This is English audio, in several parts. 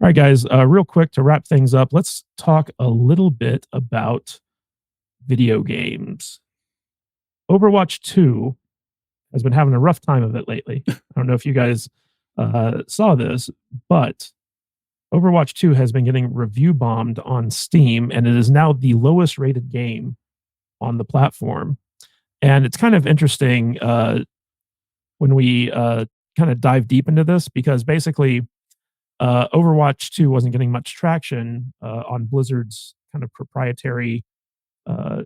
All right, guys, real quick to wrap things up, let's talk a little bit about video games. Overwatch 2 has been having a rough time of it lately. I don't know if you guys saw this, but Overwatch 2 has been getting review bombed on Steam, and it is now the lowest rated game on the platform. And it's kind of interesting when we kind of dive deep into this because basically Overwatch 2 wasn't getting much traction on Blizzard's kind of proprietary uh,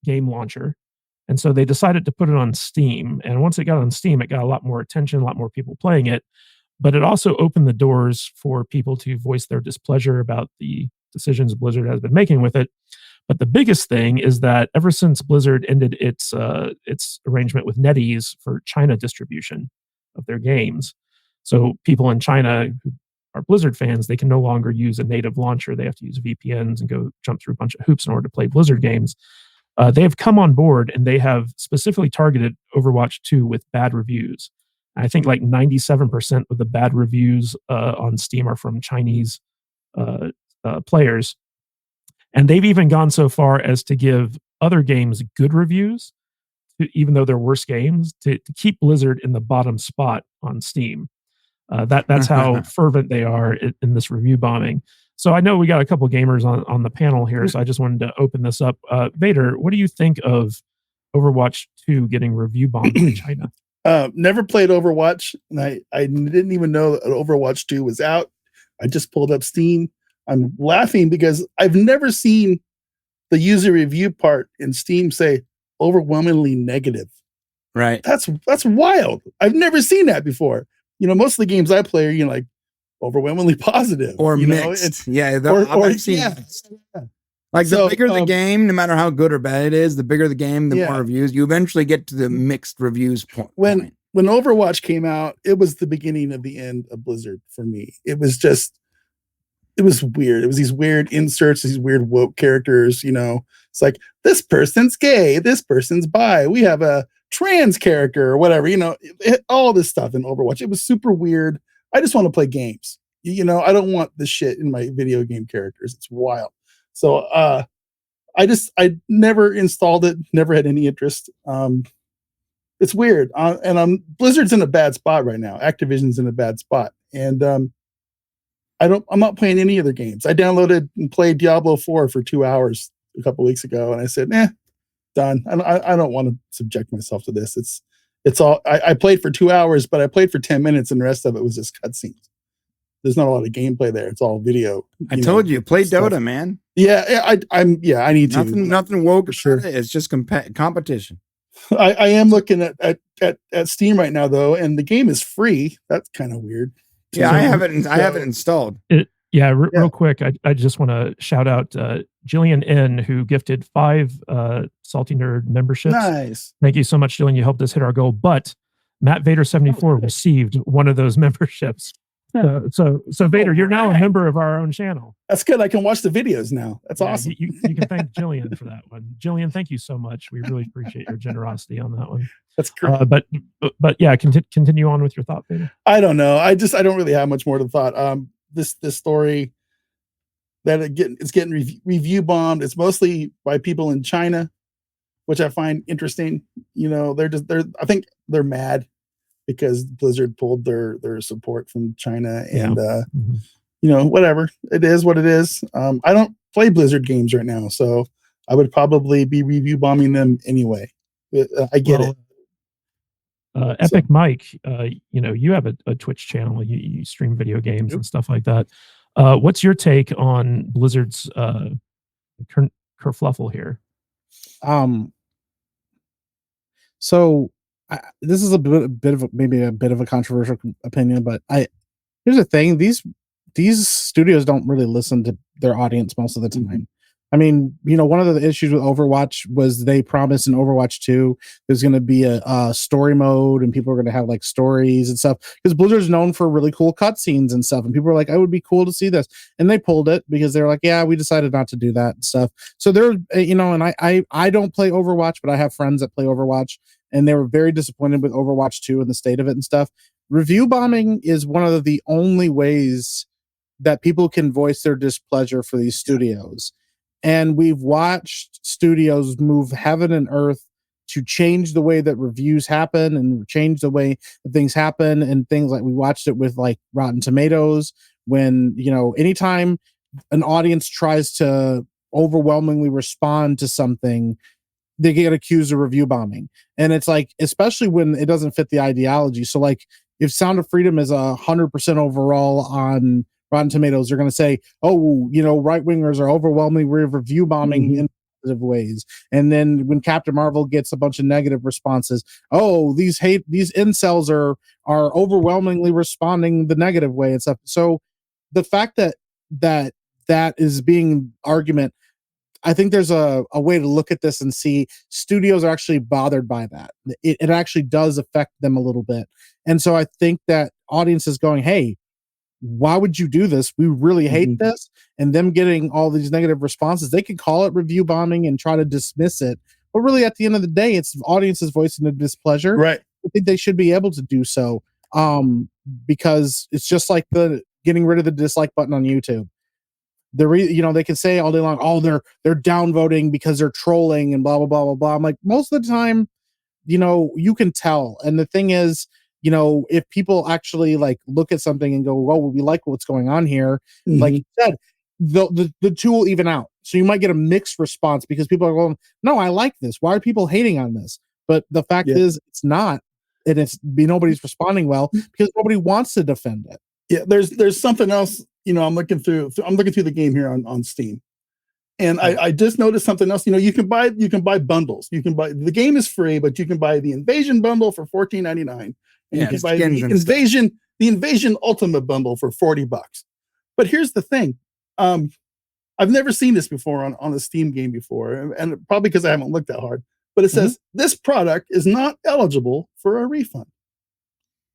game launcher. And so they decided to put it on Steam. And once it got on Steam, it got a lot more attention, a lot more people playing it. But it also opened the doors for people to voice their displeasure about the decisions Blizzard has been making with it. But the biggest thing is that ever since Blizzard ended its arrangement with NetEase for China distribution of their games, so people in China who are Blizzard fans, they can no longer use a native launcher. They have to use VPNs and go jump through a bunch of hoops in order to play Blizzard games. They have come on board and they have specifically targeted Overwatch 2 with bad reviews. I think like 97% of the bad reviews on Steam are from Chinese players. And they've even gone so far as to give other games good reviews, even though they're worse games, to keep Blizzard in the bottom spot on Steam. That's how fervent they are in this review bombing. So I know we got a couple gamers on the panel here, so I just wanted to open this up. Vader, what do you think of Overwatch 2 getting review bombed in China? Never played Overwatch, and I didn't even know that Overwatch 2 was out. I just pulled up Steam. I'm laughing because I've never seen the user review part in Steam say overwhelmingly negative. Right. That's wild. I've never seen that before. Most of the games I play are, like overwhelmingly positive or mixed. Like the bigger the game, no matter how good or bad it is, the bigger the game, the more reviews. You eventually get to the mixed reviews point. When Overwatch came out, it was the beginning of the end of Blizzard for me. It was weird. It was these weird inserts, these weird woke characters. It's like, this person's gay, this person's bi. We have a trans character or whatever. All this stuff in Overwatch. It was super weird. I just want to play games. I don't want this shit in my video game characters. It's wild. So I never installed it, never had any interest. It's weird. And Blizzard's in a bad spot right now. Activision's in a bad spot. And I'm not playing any other games. I downloaded and played Diablo 4 for 2 hours a couple weeks ago, and I said, done. I don't want to subject myself to this. It's all I played for 2 hours, but I played for 10 minutes, and the rest of it was just cutscenes. There's not a lot of gameplay there. It's all video. I told you, play stuff. Dota, man. Yeah, I need to. Nothing woke. Sure, it's just competition. I am looking at Steam right now though, and the game is free. That's kind of weird. Yeah, I have it installed. Real quick, I just want to shout out Jillian N, who gifted 5 Salty Nerd memberships. Nice. Thank you so much, Jillian. You helped us hit our goal. But Matt Vader 74 received one of those memberships. So Vader, you're now a member of our own channel. That's good. I can watch the videos now. That's awesome. You can thank Jillian for that one. Jillian, thank you so much. We really appreciate your generosity on that one. That's great. But yeah, continue on with your thought, Vader. I don't know. I don't really have much more to thought. This story that it's getting review bombed. It's mostly by people in China, which I find interesting. I think they're mad because Blizzard pulled their support from China, and whatever. It is what it is. I don't play Blizzard games right now, so I would probably be review bombing them anyway. I get it. Epic Mike, you have a Twitch channel. You stream video games and stuff like that. What's your take on Blizzard's kerfluffle here? So this is maybe a bit of a controversial opinion, but here's the thing: these studios don't really listen to their audience most of the time. Mm-hmm. I mean, one of the issues with Overwatch was they promised in Overwatch 2 there's going to be a story mode and people are going to have like stories and stuff, because Blizzard's known for really cool cutscenes and stuff, and people were like, "I would be cool to see this," and they pulled it because they're like, "Yeah, we decided not to do that," and stuff. So they're and I don't play Overwatch, but I have friends that play Overwatch, and they were very disappointed with Overwatch 2 and the state of it and stuff. Review bombing is one of the only ways that people can voice their displeasure for these studios. And we've watched studios move heaven and earth to change the way that reviews happen and change the way that things happen. And things like we watched it with like Rotten Tomatoes, when, anytime an audience tries to overwhelmingly respond to something, they get accused of review bombing. And it's like, especially when it doesn't fit the ideology. So like if Sound of Freedom is 100% overall on Rotten Tomatoes, they're going to say, oh, right wingers are overwhelmingly review bombing in positive ways. And then when Captain Marvel gets a bunch of negative responses, oh, these incels are overwhelmingly responding the negative way and stuff. So the fact that is being argument, I think there's a way to look at this and see studios are actually bothered by that. It actually does affect them a little bit. And so I think that audience is going, hey, why would you do this? We really hate this. And them getting all these negative responses, they could call it review bombing and try to dismiss it. But really, at the end of the day, it's audiences voicing their displeasure. Right. I think they should be able to do so, because it's just like the getting rid of the dislike button on YouTube. They can say all day long, oh, they're downvoting because they're trolling and blah blah blah blah blah. I'm like, most of the time, you can tell. And the thing is, if people actually like look at something and go, well, we like what's going on here, like you said, the two will even out. So you might get a mixed response because people are going, no, I like this. Why are people hating on this? But the fact is, it's not, and nobody's responding well because nobody wants to defend it. Yeah, there's something else. I'm looking through the game here on Steam, and I just noticed something else. You can buy bundles. You can buy, the game is free, but you can buy the Invasion bundle for $14.99, and you can buy the Invasion Ultimate bundle for $40. But here's the thing, I've never seen this before on a Steam game before, and probably because I haven't looked that hard. But it says this product is not eligible for a refund.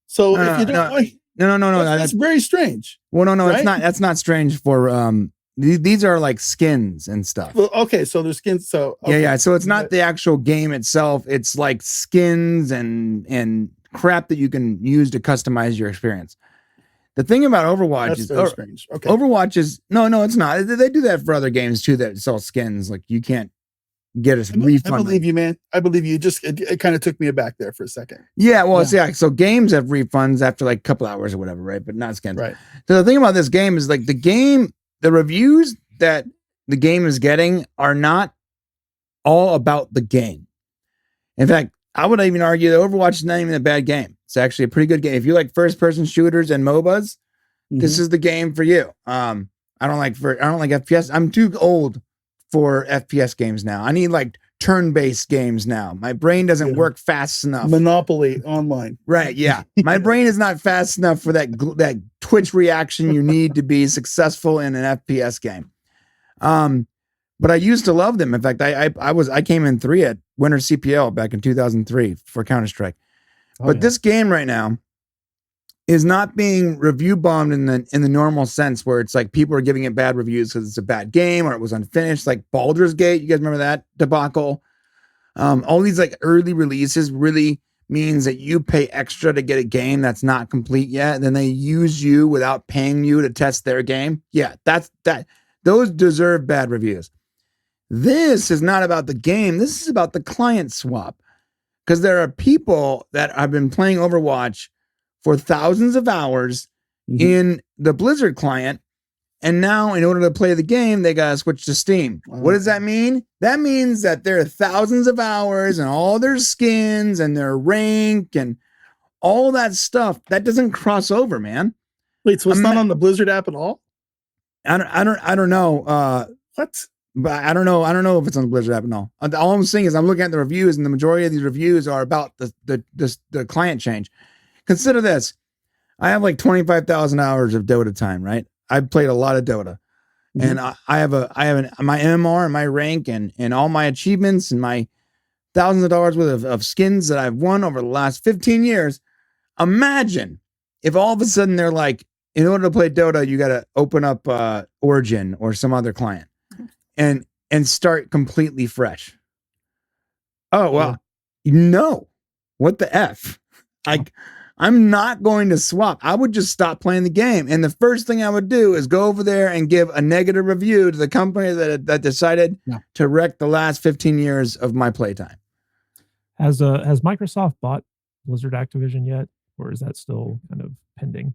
So if you don't like. No. That's very strange. Well, no, right? It's not. That's not strange for these are like skins and stuff. Well, okay, so there's skins. So okay. Yeah. So it's not the actual game itself. It's like skins and crap that you can use to customize your experience. The thing about Overwatch is very strange. Okay. Overwatch is no, it's not. They do that for other games too that sell skins. Like you can't get a refund. I believe you, man. I believe you. Just it kind of took me aback there for a second. Yeah, well, so games have refunds after like a couple hours or whatever, right? But not skins. Right. So the thing about this game is like the reviews that the game is getting are not all about the game. In fact, I would even argue that Overwatch is not even a bad game. It's actually a pretty good game. If you like first-person shooters and MOBAs, this is the game for you. I don't like FPS. I'm too old for FPS games now. I need like turn-based games now. My brain doesn't work fast enough. Monopoly online. Right, yeah. My brain is not fast enough for that twitch reaction you need to be successful in an FPS game. But I used to love them. In fact, I came in 3 at Winter CPL back in 2003 for Counter-Strike. But this game right now is not being review bombed in the normal sense where it's like people are giving it bad reviews because it's a bad game or it was unfinished, like Baldur's Gate. You guys remember that debacle? All these like early releases really means that you pay extra to get a game that's not complete yet. And then they use you without paying you to test their game. Yeah, those deserve bad reviews. This is not about the game. This is about the client swap. Because there are people that have been playing Overwatch for thousands of hours in the Blizzard client. And now in order to play the game, they got to switch to Steam. What does that mean? That means that there are thousands of hours and all their skins and their rank and all that stuff that doesn't cross over, man. Wait, so it's not on the Blizzard app at all? I don't know. What? But I don't know. I don't know if it's on the Blizzard app and all. All I'm saying is I'm looking at the reviews, and the majority of these reviews are about the client change. Consider this: I have like 25,000 hours of Dota time. Right? I've played a lot of Dota, and I have my MMR and my rank and all my achievements and my thousands of dollars worth of skins that I've won over the last 15 years. Imagine if all of a sudden they're like, in order to play Dota, you got to open up Origin or some other client. And start completely fresh. Oh, well, no. What the F? I'm not going to swap. I would just stop playing the game. And the first thing I would do is go over there and give a negative review to the company that decided to wreck the last 15 years of my playtime. Has Microsoft bought Blizzard Activision yet? Or is that still kind of pending?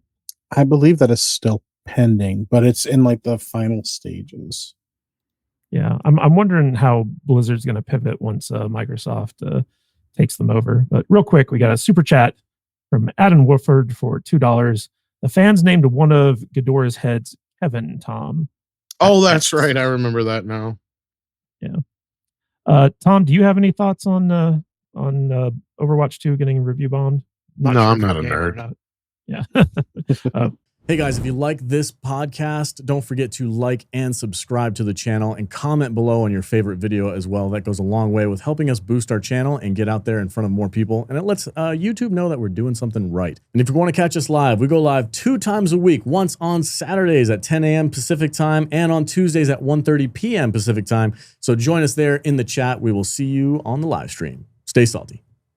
I believe that is still pending, but it's in like the final stages. Yeah, I'm wondering how Blizzard's going to pivot once Microsoft takes them over. But real quick, we got a super chat from Adam Woodford for $2. The fans named one of Ghidorah's heads Kevin, Tom. Oh, that's right. I remember that now. Yeah. Tom, do you have any thoughts on Overwatch 2 getting review bombed? No, I'm not a nerd. Yeah. Hey guys, if you like this podcast, don't forget to like and subscribe to the channel and comment below on your favorite video as well. That goes a long way with helping us boost our channel and get out there in front of more people. And it lets YouTube know that we're doing something right. And if you want to catch us live, we go live 2 times a week, once on Saturdays at 10 a.m. Pacific time and on Tuesdays at 1:30 p.m. Pacific time. So join us there in the chat. We will see you on the live stream. Stay salty.